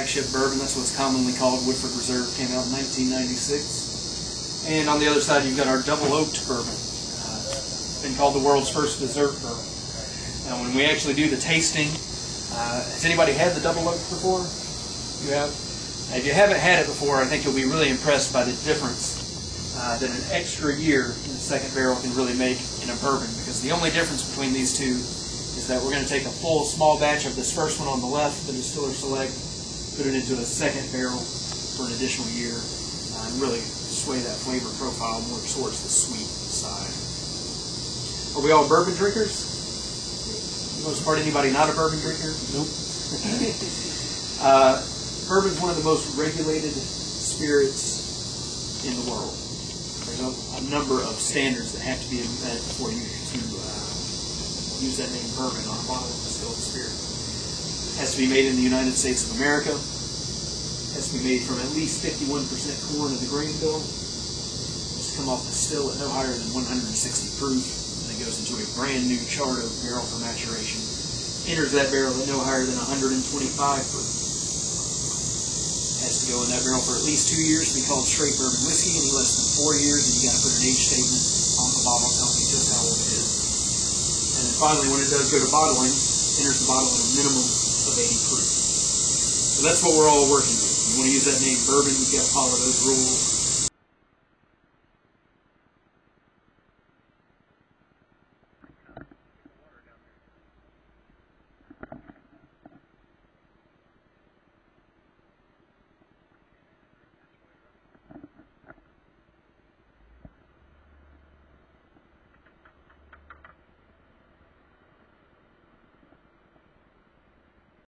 flagship bourbon. That's what's commonly called. Woodford Reserve came out in 1996. And on the other side, you've got our double oaked bourbon. Been called the world's first dessert bourbon. Now, when we actually do the tasting, has anybody had the double oaked before? You have? If you haven't had it before, I think you'll be really impressed by the difference that an extra year in the second barrel can really make in a bourbon. Because the only difference between these two is that we're going to take a full small batch of this first one on the left, the Distiller Select, put it into a second barrel for an additional year, and really sway that flavor profile more towards the sweet side. Are we all bourbon drinkers? For the most part, anybody not a bourbon drinker? Nope. Bourbon's one of the most regulated spirits in the world. There's a number of standards that have to be met before you to use that name bourbon on a bottle of distilled spirit. It has to be made in the United States of America. It has to be made from at least 51% corn of the grain bill. It has to come off the still at no higher than 160 proof. And it goes into a brand new charred oak barrel for maturation. Enters that barrel at no higher than 125 proof. Has to go in that barrel for at least 2 years to be called straight bourbon whiskey. Any less than 4 years, and you got to put an age statement on the bottle telling you just how old it is. And then finally, when it does go to bottling, enters the bottle at a minimum of 80 proof. So that's what we're all working with. You want to use that name bourbon, you've got to follow those rules.